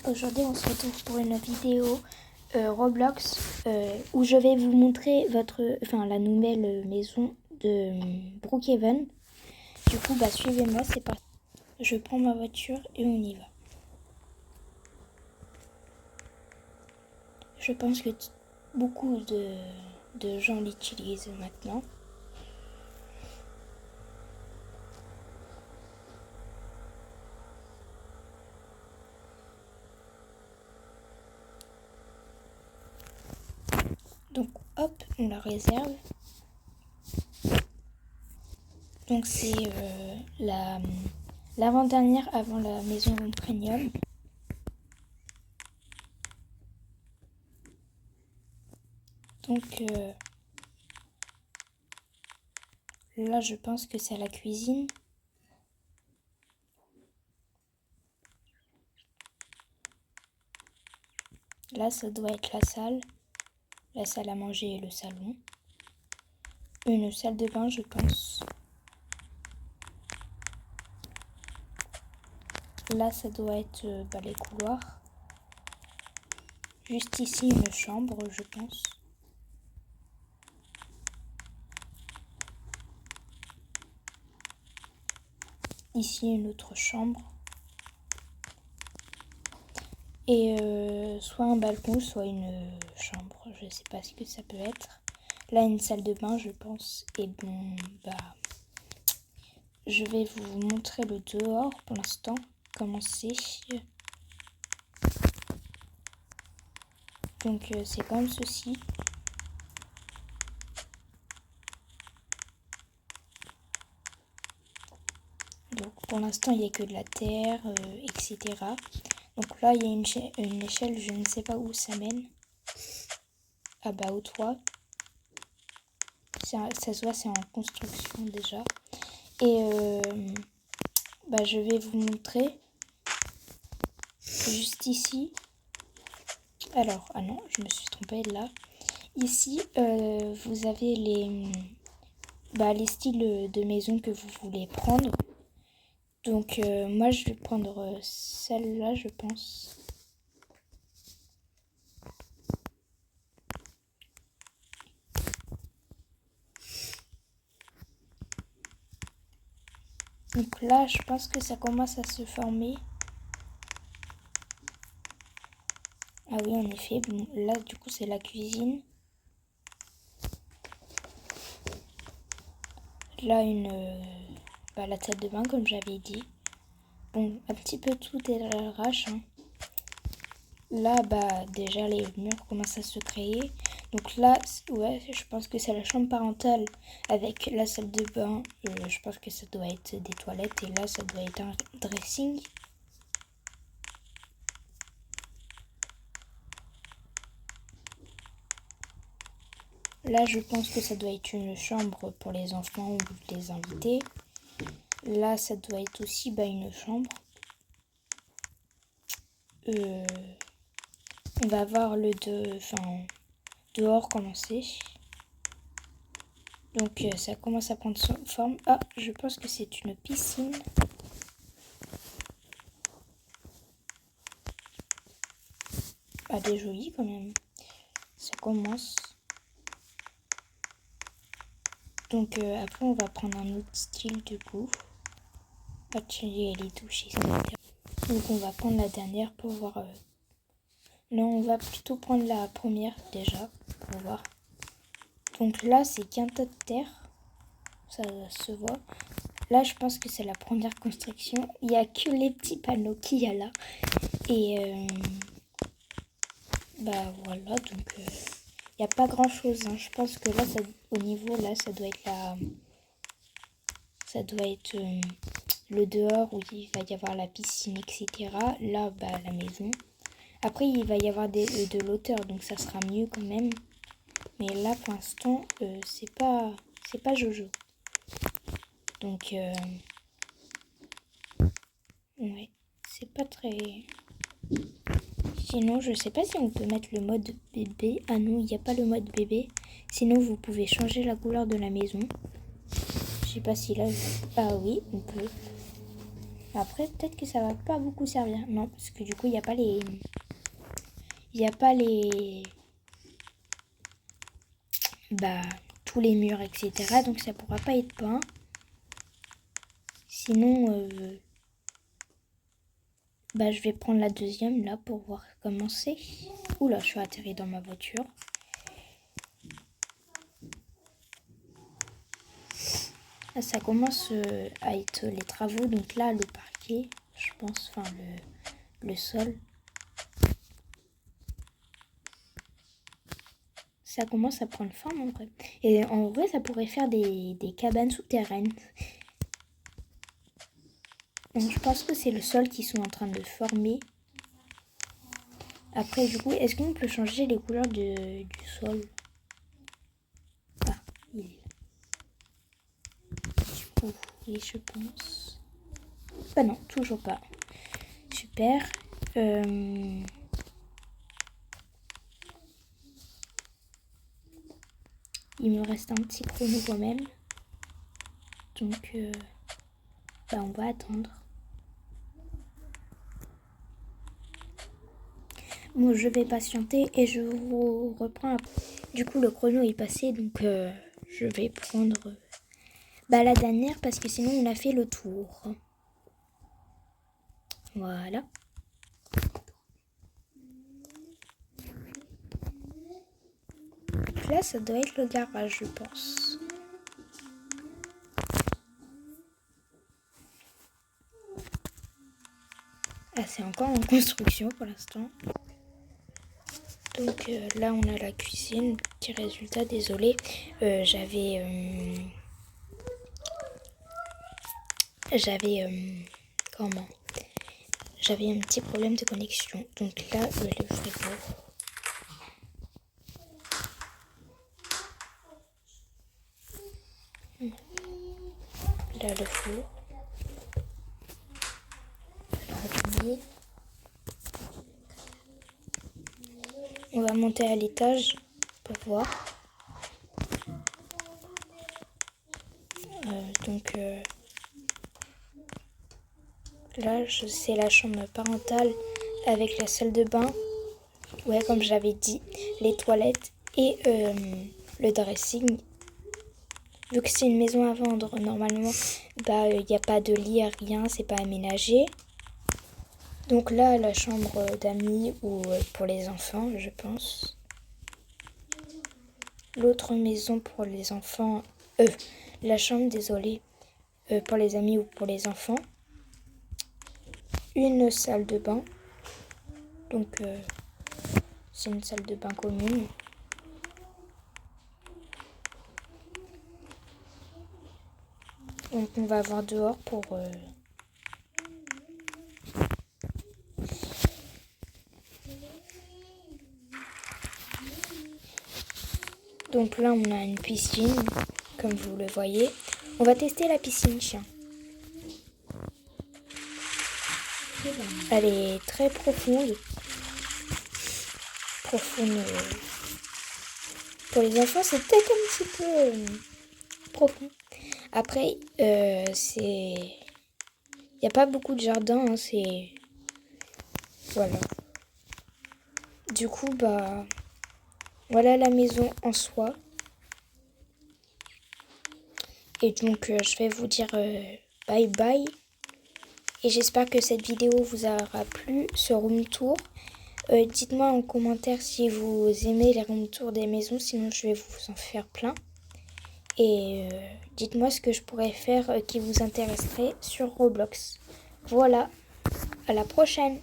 Aujourd'hui on se retrouve pour une vidéo Roblox où je vais vous montrer la nouvelle maison de Brookhaven. Du coup suivez-moi, c'est parti. Je prends ma voiture et on y va. Je pense que beaucoup de gens l'utilisent maintenant. Donc hop, on la réserve. Donc c'est l'avant-dernière avant la maison premium. Donc là je pense que c'est à la cuisine. Là ça doit être la salle à manger et le salon. Une salle de bain je pense. Là ça doit être les couloirs. Juste ici une chambre je pense. Ici une autre chambre. Et soit un balcon, soit une chambre. Je sais pas ce que ça peut être. Là une salle de bain je pense. Et bon je vais vous montrer le dehors pour l'instant. Comment c'est. Donc c'est comme ceci. Donc pour l'instant il n'y a que de la terre, etc. Donc là il y a une échelle, je ne sais pas où ça mène. Ah au toit. Ça se voit, c'est en construction déjà. Et je vais vous montrer juste ici. Alors, ah non, je me suis trompée là. Ici, vous avez les styles de maison que vous voulez prendre. Donc, moi, je vais prendre celle-là, je pense. Donc là, je pense que ça commence à se former. Ah oui, en effet. Bon, là, du coup, c'est la cuisine. Là, la salle de bain, comme j'avais dit. Bon, un petit peu tout est à l'arrache. Hein. Là, déjà, les murs commencent à se créer. Donc là, ouais, je pense que c'est la chambre parentale avec la salle de bain. Je pense que ça doit être des toilettes. Et là, ça doit être un dressing. Là, je pense que ça doit être une chambre pour les enfants ou les invités. Là, ça doit être aussi une chambre. On va voir dehors commencer. Donc ça commence à prendre forme. Ah, je pense que c'est une piscine. Elle est jolie quand même. Ça commence. Donc après on va prendre un autre style du coup. Atelier et les douches, etc. Donc on va prendre la dernière pour voir. Non, on va plutôt prendre la première déjà pour voir. Donc là c'est qu'un tas de terre. Ça se voit. Là je pense que c'est la première construction. Il n'y a que les petits panneaux qu'il y a là. Et voilà, donc il n'y a pas grand chose. Hein. Je pense que là, au niveau, là, ça doit être le dehors où il va y avoir la piscine, etc. Là, la maison. Après, il va y avoir de l'hauteur, donc ça sera mieux quand même. Mais là, pour l'instant, c'est pas Jojo. Donc, ouais, c'est pas très... Sinon, je sais pas si on peut mettre le mode bébé. Ah non, il n'y a pas le mode bébé. Sinon, vous pouvez changer la couleur de la maison. Je sais pas si là... Ah oui, on peut. Après, peut-être que ça va pas beaucoup servir. Non, parce que du coup, il n'y a pas les... Il n'y a pas les... Bah, tous les murs, etc. Donc ça pourra pas être peint. Sinon, bah, je vais prendre la deuxième là pour voir comment c'est. Oula, je suis atterrie dans ma voiture. Là, ça commence à être les travaux. Donc là, le parquet, je pense, enfin le sol. Ça commence à prendre forme en vrai. Et en vrai, ça pourrait faire des cabanes souterraines. Donc, je pense que c'est le sol qui sont en train de former. Après, du coup, est-ce qu'on peut changer les couleurs du sol? Ah, il est là. Du coup, oui, je pense. Bah non, toujours pas. Super. Il me reste un petit chrono quand même. Donc, bah, on va attendre. Bon, je vais patienter et je vous reprends après. Du coup, le chrono est passé, donc je vais prendre bah, la dernière parce que sinon on a fait le tour. Voilà. Donc là, ça doit être le garage, je pense. Ah, c'est encore en construction pour l'instant. Donc là, on a la cuisine. Petit résultat, désolé. J'avais comment? J'avais un petit problème de connexion. Donc là, le frigo. Là, le four. On va monter à l'étage pour voir. Donc là, c'est la chambre parentale avec la salle de bain. Ouais, comme j'avais dit, les toilettes et le dressing. Vu que c'est une maison à vendre, normalement, bah il n'y a pas de lit, rien, c'est pas aménagé. Donc là, la chambre d'amis ou pour les enfants, je pense. L'autre maison pour les enfants, la chambre, désolé, pour les amis ou pour les enfants. Une salle de bain. Donc c'est une salle de bain commune. Donc on va voir dehors pour... Donc là on a une piscine, comme vous le voyez. On va tester la piscine chien. Elle est très profonde. Pour les enfants, c'est peut-être un petit peu profond. Après, c'est... Il n'y a pas beaucoup de jardin, hein, c'est... Voilà. Du coup, bah... Voilà la maison en soi. Et donc, je vais vous dire bye bye. Et j'espère que cette vidéo vous aura plu, ce room tour. Dites-moi en commentaire si vous aimez les room tours des maisons, sinon je vais vous en faire plein. Et dites-moi ce que je pourrais faire qui vous intéresserait sur Roblox. Voilà, à la prochaine!